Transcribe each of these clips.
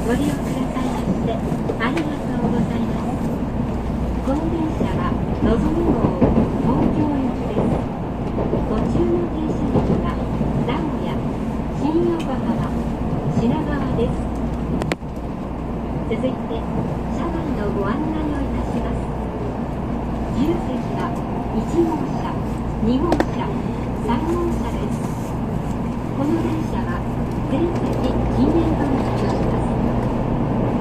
ご利用くださいましてありがとうございます。この電車はのぞみ号東京行きです。途中の停車駅は名古屋、新横浜、品川です。続いて車内のご案内をいたします。自由席は1号車、2号車、3号車です。この電車は全席禁煙となっております。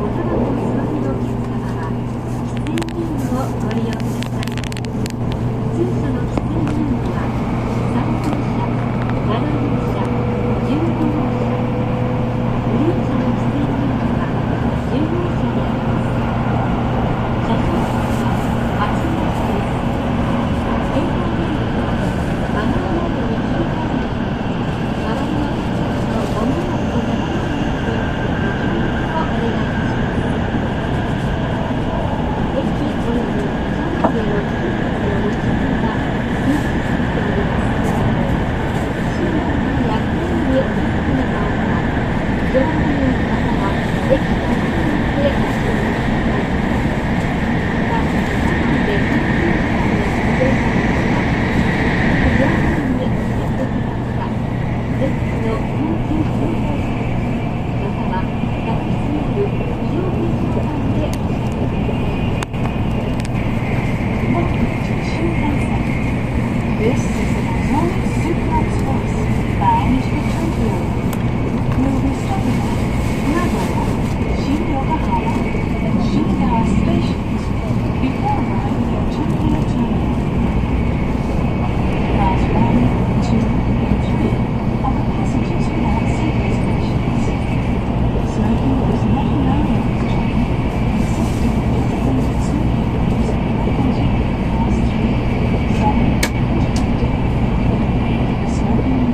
おタバコをお吸われのお客様は喫煙ルームをご利用ください。通車の喫煙ルームは3号車、7号車、15号車。グリーン車の喫煙ルームは10号車であります。車掌席は8号車です。携帯電話はマナーモードに切り替えるため、周りの方とご迷惑をおかけしますようご協力をお願いいたします。駅および車内への寄付物のご注文は禁止されております。市内の薬品にお気づきの場合は、乗務員の方は駅から出てお注文ください。また、車内で緊急事態が発生されました。乗務員にお接続だった全国の緊急通報室、または客室にある非常停止ボタンでお知らせください。This is the Nozomi Super Express bound to Tokyo. We'll be stopping at Nagoya, Shin-Yokohama, and Shinagawa stations before arriving at Tokyo Terminal. Class 1, 2, and 3 are the passengers without safety stations. Smoking is not allowed on this train, except in the designated smoking rooms located in Class 3, 7, and 20. Smoking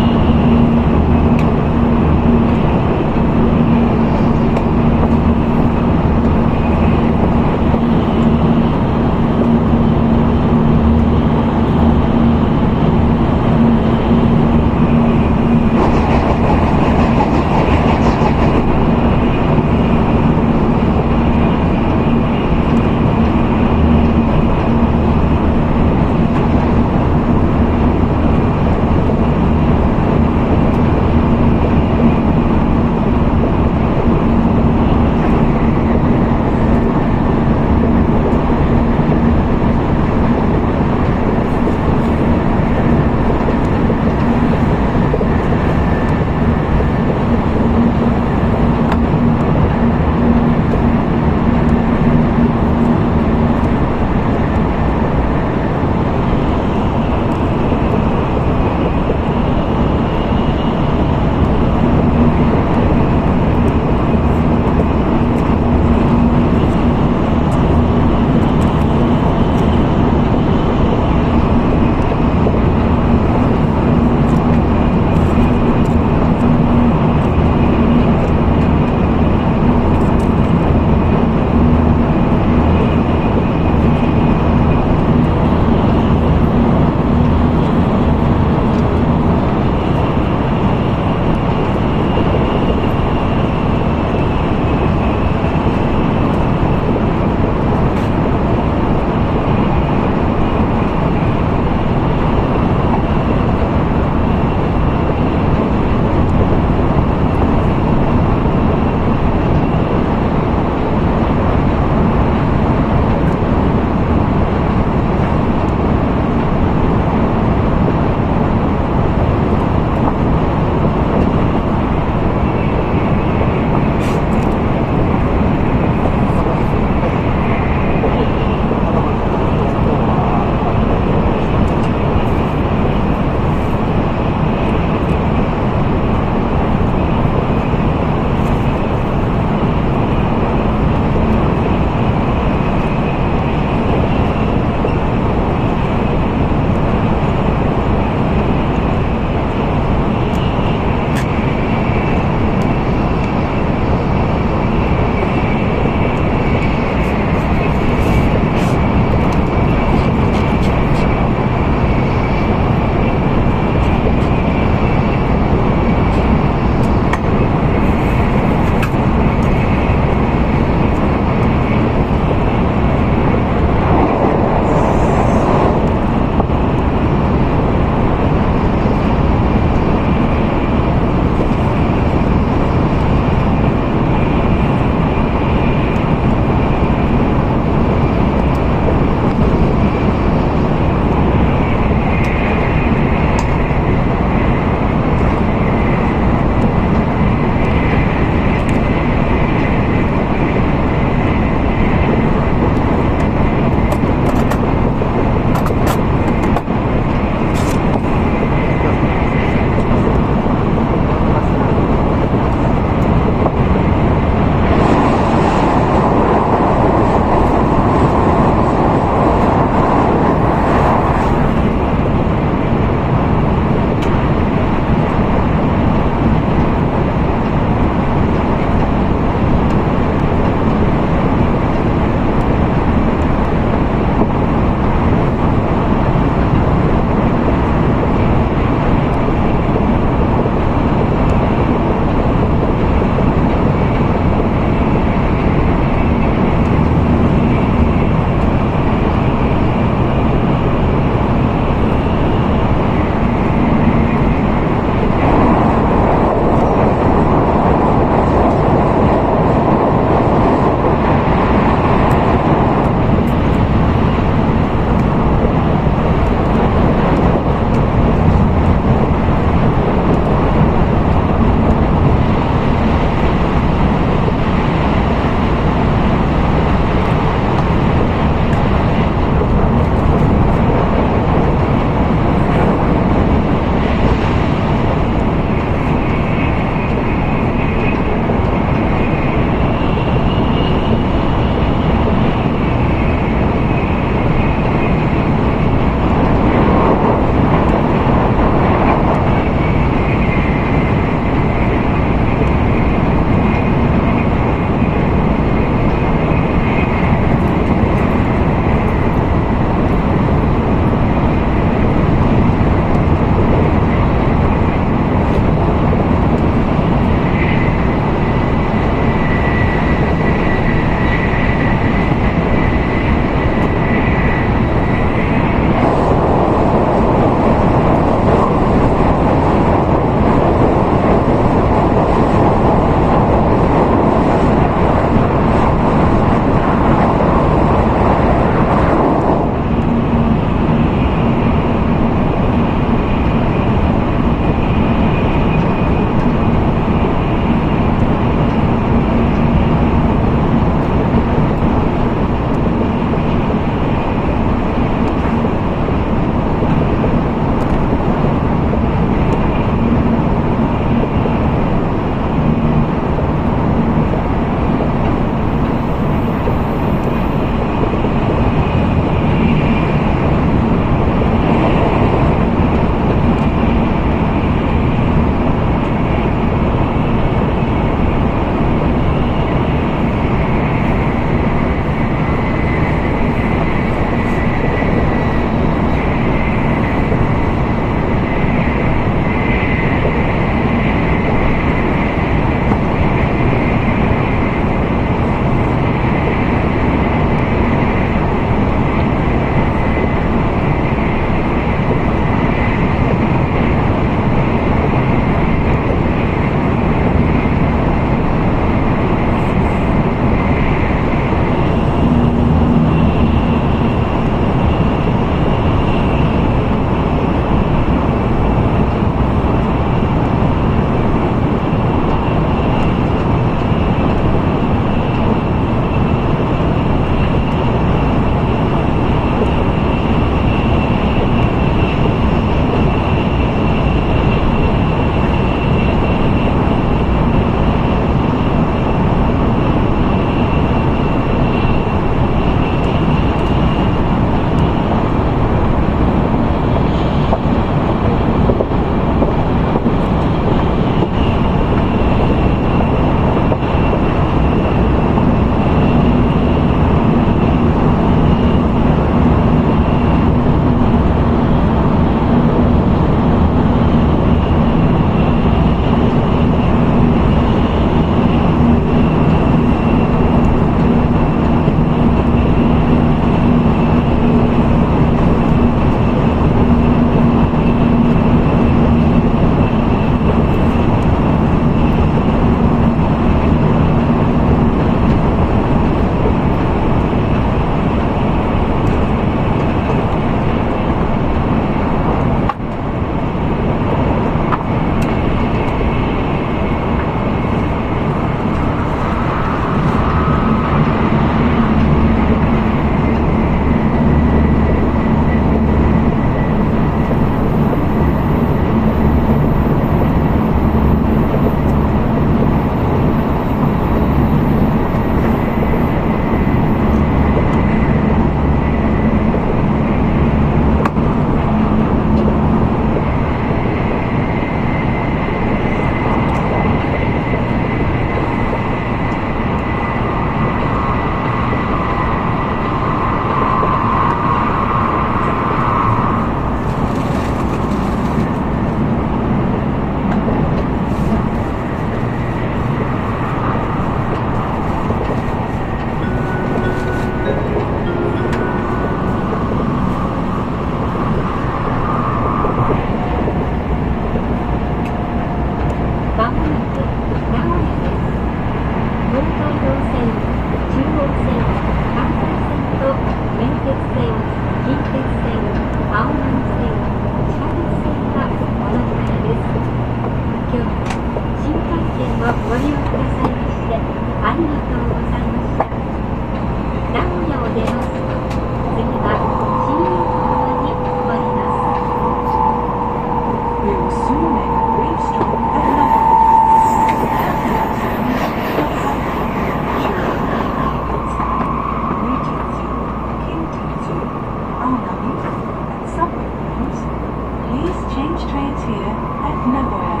here at Nagoya.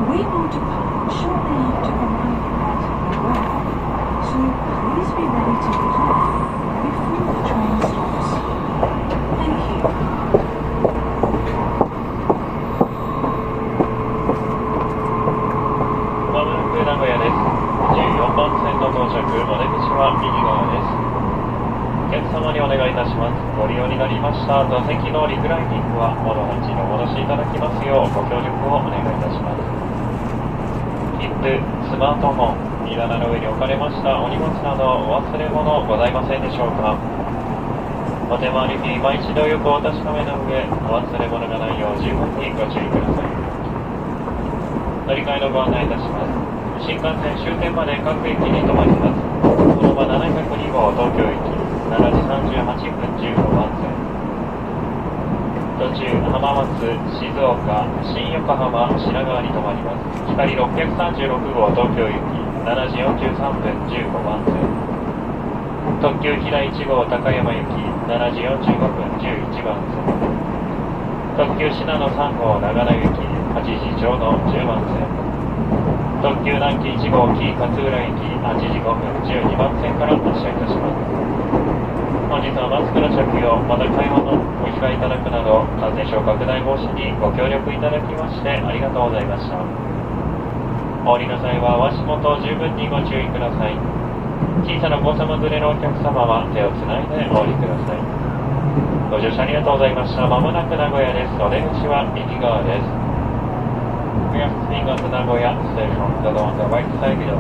We will depart shortly after arriving at Nagoya, so please be ready to depart before the train stops. Thank you. まもなく名古屋です。14番線の到着、お出口は右側です。お客様にお願いいたします。ご利用になりました座席のリクライニングはおのちにお戻しいただきますようご協力をお願いいたします。切符、スマートフォン、荷棚の上に置かれましたお荷物などお忘れ物ございませんでしょうか。お手回りに今一度よくお確かめの上、お忘れ物がないよう十分にご注意ください。乗り換えのご案内いたします。新幹線終点まで各駅に停まります。この場702号東京駅、7時38分15番線。途中、浜松、静岡、新横浜、品川に停まります。光636号東京行き、7時43分15番線。特急ひら1号高山行き、7時45分11番線。特急信濃3号長野行き、8時ちょうど10番線。特急南紀1号紀勝浦行き、8時5分12番線から発車いたします。本日はマスクの着用、また会話のお控えいただくなど、感染症拡大防止にご協力いただきましてありがとうございました。お降りの際は足元を十分にご注意ください。小さなお子様連れのお客様は手をつないでお降りください。ご乗車ありがとうございました。まもなく名古屋です。お出口は右側です。We are speaking on the Nagoya station, the one on the right side below.